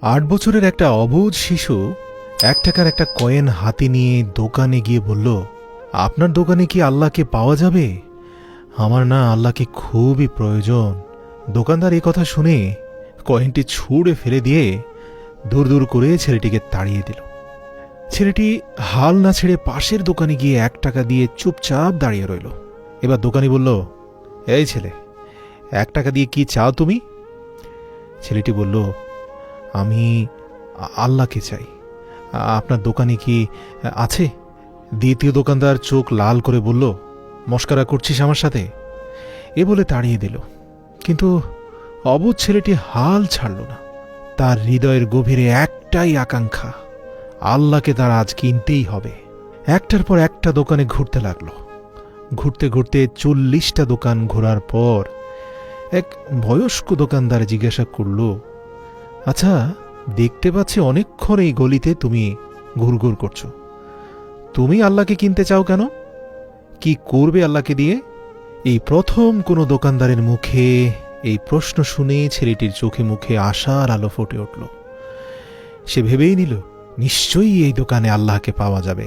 8 বছরের একটা অবুঝ শিশু 1 টাকার একটা কয়েন হাতে নিয়ে দোকানে গিয়ে বলল, আপনার দোকানে কি আল্লাহকে পাওয়া যাবে? আমার না আল্লাহকে খুবই প্রয়োজন। দোকানদার এই কথা শুনে কয়েনটি ছুঁড়ে ফেলে দিয়ে দূর দূর করে ছেলেটিকে তাড়িয়ে দিল। ছেলেটি হাল না ছেড়ে পাশের দোকানে গিয়ে 1 টাকা দিয়ে চুপচাপ দাঁড়িয়ে রইল। এবার দোকানি বলল, এই ছেলে, 1 টাকা দিয়ে কি চাও তুমি? ছেলেটি বলল, আমি আল্লাহকে চাই। আপনার দোকানে কি আছে? দ্বিতীয় দোকানদার চোখ লাল করে বলল, মস্করা করছিস আমার সাথে? এ বলে তাড়িয়ে দিল। কিন্তু অবুঝ ছেলেটি হাল ছাড়ল না। তার হৃদয়ের গভীরে একটাই আকাঙ্ক্ষা, আল্লাহকে তার আজ কিনতেই হবে। একটার পর একটা দোকানে ঘুরতে লাগল। ঘুরতে ঘুরতে 40টা দোকান ঘোরার পর এক বয়স্ক দোকানদার জিজ্ঞাসা করল, আচ্ছা, দেখতে পাচ্ছি অনেকক্ষণ এই গলিতে তুমি ঘুরঘুর করছো। তুমি আল্লাহকে কিনতে চাও কেন? কি করবে আল্লাহকে দিয়ে? এই প্রথম কোনো দোকানদারের মুখে এই প্রশ্ন শুনে ছেলেটির চোখে মুখে আশার আলো ফুটে উঠল। সে ভেবেই নিল, নিশ্চয়ই এই দোকানে আল্লাহকে পাওয়া যাবে।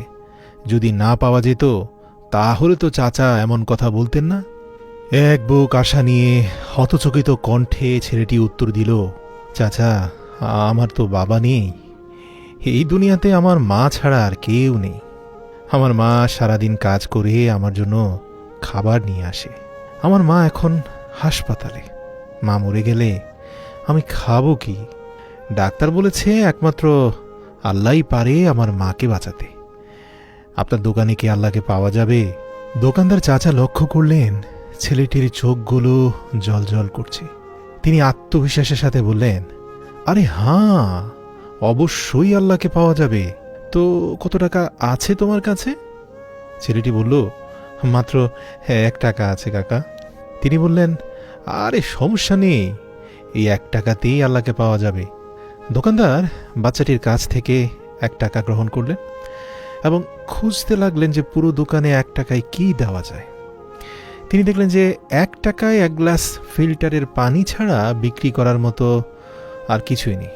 যদি না পাওয়া যেত তাহলে তো চাচা এমন কথা বলতেন না। এক বুক আশা নিয়ে হতচকিত কণ্ঠে ছেলেটি উত্তর দিল, চাচা, আমার তো বাবা নেই। এই দুনিয়াতে আমার মা ছাড়া আর কেউ নেই। আমার মা সারাদিন কাজ করে আমার জন্য খাবার নিয়ে আসে। আমার মা এখন হাসপাতালে। মা মরে গেলে আমি খাবো কি? ডাক্তার বলেছে একমাত্র আল্লাহই পারে আমার মাকে বাঁচাতে। আপনার দোকানে কি আল্লাহকে পাওয়া যাবে? দোকানদার চাচা লক্ষ্য করলেন ছেলেটির চোখগুলো জলজল করছে। তিনি আত্মবিশ্বাসের সাথে বললেন, আরে হাঁ, অবশ্যই আল্লাহকে পাওয়া যাবে। তো কত টাকা আছে তোমার কাছে? ছেলেটি বলল, মাত্র 1 টাকা আছে কাকা। তিনি বললেন, আরে সমস্যা নেই, এই 1 টাকাতেই আল্লাহকে পাওয়া যাবে। দোকানদার বাচ্চাটির কাছ থেকে 1 টাকা গ্রহণ করলেন এবং খুঁজতে লাগলেন যে পুরো দোকানে 1 টাকায় কি দেওয়া যায়। তিনি দেখলেন যে 1 টাকায় 1 গ্লাস ফিল্টারের পানি ছাড়া বিক্রি করার মতো আর কিছুই নেই।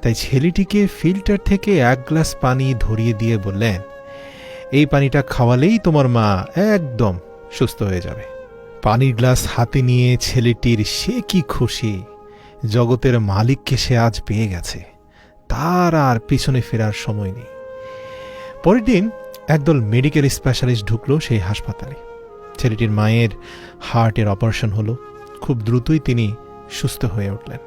তাই ছেলেটিকে ফিল্টার থেকে 1 গ্লাস পানি ধরিয়ে দিয়ে বললেন, এই পানিটা খাওয়ালেই তোমার মা একদম সুস্থ হয়ে যাবে। পানির গ্লাস হাতে নিয়ে ছেলেটির সে কি খুশি, জগতের মালিককে সে আজ পেয়ে গেছে, তার আর পিছনে ফেরার সময় নেই। পরের দিন একদল মেডিকেল স্পেশালিস্ট ঢুকলো সেই হাসপাতালে। ছেলেটির মায়ের হার্টের অপারেশন হলো। খুব দ্রুতই তিনি সুস্থ হয়ে উঠলেন।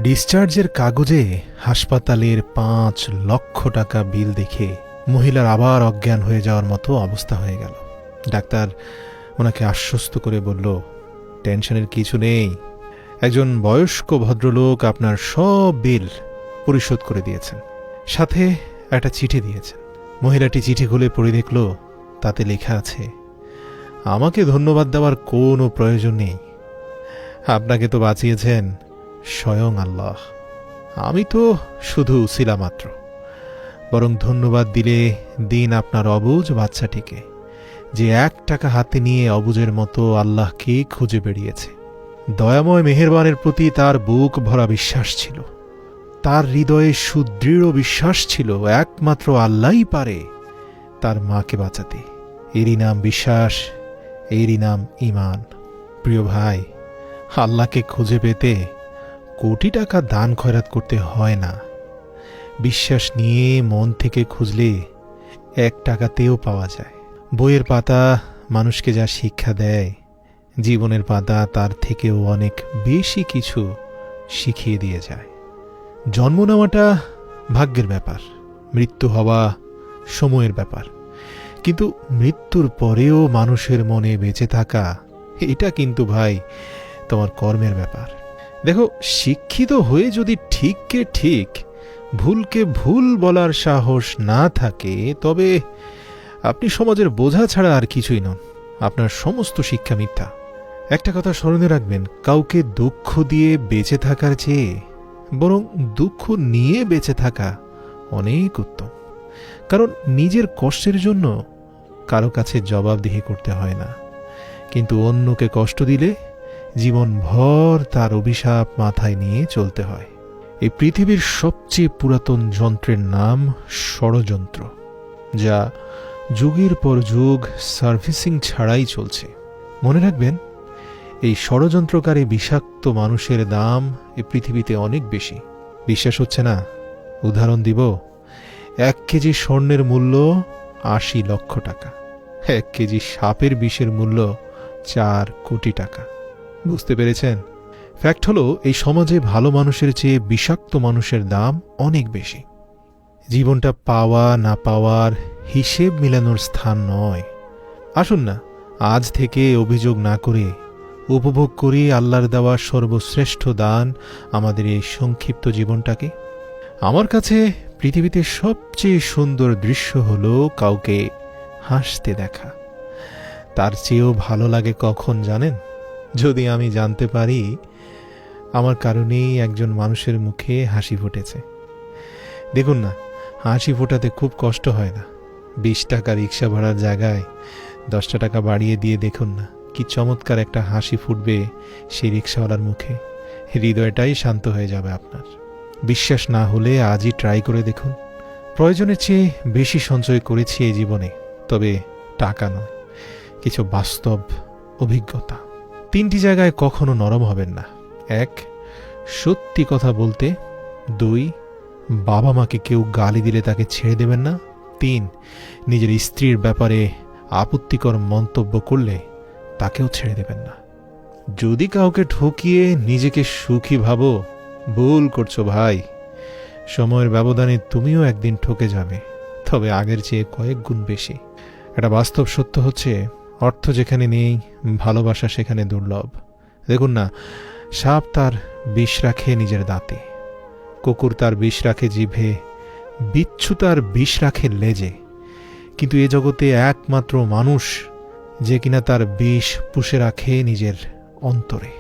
ডিসচার্জের কাগজে হাসপাতালের 5 লক্ষ টাকা বিল দেখে মহিলার আবার অজ্ঞান হয়ে যাওয়ার মতো অবস্থা হয়ে গেল। ডাক্তার ওনাকে আশ্বস্ত করে বলল, টেনশনের কিছু নেই, একজন বয়স্ক ভদ্রলোক আপনার সব বিল পরিশোধ করে দিয়েছেন, সাথে একটা চিঠি দিয়েছেন। মহিলাটি চিঠি খুলে পড়ে দেখল, তাতে লেখা আছে, আমাকে ধন্যবাদ দেওয়ার কোনো প্রয়োজন নেই। আপনাকে তো বাঁচিয়েছেন স্বয়ং আল্লাহ। আমি তো শুধু উসিলা মাত্র। বরং ধন্যবাদ দিলে দিন আপনার অবুঝ বাচ্চাটিকে, যে 1 টাকা হাতে নিয়ে অবুঝের মতো আল্লাহকে খুঁজে বেরিয়েছে। দয়াময় মেহেরবানের প্রতি তার বুক ভরা বিশ্বাস ছিল। তার হৃদয়ে সুদৃঢ় বিশ্বাস ছিল একমাত্র আল্লাহই পারে তার মাকে বাঁচাতে। এরই নাম বিশ্বাস, এরই নাম ঈমান। প্রিয় ভাই, আল্লাহকে খুঁজে পেতে কোটি টাকা দান খয়রাত করতে হয় না। বিশ্বাস নিয়ে মন থেকে খুঁজলে 1 টাকাতেও পাওয়া যায়। বইয়ের পাতা মানুষকে যা শিক্ষা দেয়, জীবনের পাতা তার থেকেও অনেক বেশি কিছু শিখিয়ে দিয়ে যায়। জন্ম নেওয়াটা ভাগ্যের ব্যাপার, মৃত্যু হওয়া সময়ের ব্যাপার, কিন্তু মৃত্যুর পরেও মানুষের মনে বেঁচে থাকা, এটা কিন্তু ভাই তোমার কর্মের ব্যাপার। দেখো, শিক্ষিত হয়ে যদি ঠিককে ঠিক, ভুলকে ভুল বলার সাহস না থাকে, তবে আপনি সমাজের বোঝা ছাড়া আর কিছুই নন। আপনার সমস্ত শিক্ষা মিথ্যা। একটা কথা স্মরণে রাখবেন, কাউকে দুঃখ দিয়ে বেঁচে থাকার চেয়ে বরং দুঃখ নিয়ে বেঁচে থাকা অনেক উত্তম। কারণ নিজের কষ্টের জন্য কারো কাছে জবাবদিহি করতে হয় না, কিন্তু অন্যকে কষ্ট দিলে জীবনভর তার অভিশাপ মাথায় নিয়ে চলতে হয়। এই পৃথিবীর সবচেয়ে পুরাতন যন্ত্রের নাম ষড়যন্ত্র, যা যুগের পর যুগ সার্ভিসিং ছাড়াই চলছে। মনে রাখবেন, এই ষড়যন্ত্রকারী বিষাক্ত মানুষের দাম এই পৃথিবীতে অনেক বেশি। বিশ্বাস হচ্ছে না? উদাহরণ দিব। 1 কেজি স্বর্ণের মূল্য 80 লক্ষ টাকা, 1 কেজি সাপের বিষের মূল্য 4 কোটি টাকা। বুঝতে পেরেছেন? ফ্যাক্ট হলো, এই সমাজে ভালো মানুষের চেয়ে বিষাক্ত মানুষের দাম অনেক বেশি। জীবনটা পাওয়া না পাওয়ার হিসেব মিলানোর স্থান নয়। আসুন না, আজ থেকে অভিযোগ না করে উপভোগ করি আল্লাহর দেওয়া সর্বশ্রেষ্ঠ দান, আমাদের এই সংক্ষিপ্ত জীবনটাকে। আমার কাছে পৃথিবীতে সবচেয়ে সুন্দর দৃশ্য হলো কাউকে হাসতে দেখা। তার চেয়েও ভালো লাগে কখন জানেন? যদি আমি জানতে পারি আমার কারণেই একজন মানুষের মুখে হাসি ফুটেছে। দেখুন না, হাসি ফোটাতে খুব কষ্ট হয় না। 20 টাকা রিক্সা ভাড়ার জায়গায় 10 টাকা বাড়িয়ে দিয়ে দেখুন না, কি চমৎকার একটা হাসি ফুটবে সেই রিক্সাওয়ালার মুখে। হৃদয়টাই শান্ত হয়ে যাবে আপনার। বিশ্বাস না হলে আজই ট্রাই করে দেখুন। প্রয়োজনের চেয়ে বেশি সঞ্চয় করেছি এই জীবনে, তবে টাকা নয়, কিছু বাস্তব অভিজ্ঞতা। 3টি জায়গায় কখনো নরম হবেন না। 1, সত্যি কথা বলতে। 2, বাবা মাকে কেউ গালি দিলে তাকে ছেড়ে দেবেন না। 3, নিজের স্ত্রীর ব্যাপারে আপত্তিকর মন্তব্য করলে তাকেও ছেড়ে দেবেন না। যদি কাউকে ঠকিয়ে নিজেকে সুখী ভাবো, ভুল করছো ভাই। সময়ের ব্যবধানে তুমিও একদিন ঠকে যাবে, তবে আগের চেয়ে কয়েক গুণ বেশি। একটা বাস্তব সত্য হচ্ছে, অর্থ যেখানে নেই, ভালোবাসা সেখানে দুর্লভ। দেখুন না, সাপ তার বিষ রাখে নিজের দাঁতে, কুকুর তার বিষ রাখে জিভে, বিচ্ছু তার বিষ রাখে লেজে, কিন্তু এ জগতে একমাত্র মানুষ যে কিনা তার বিষ পুষে রাখে নিজের অন্তরে।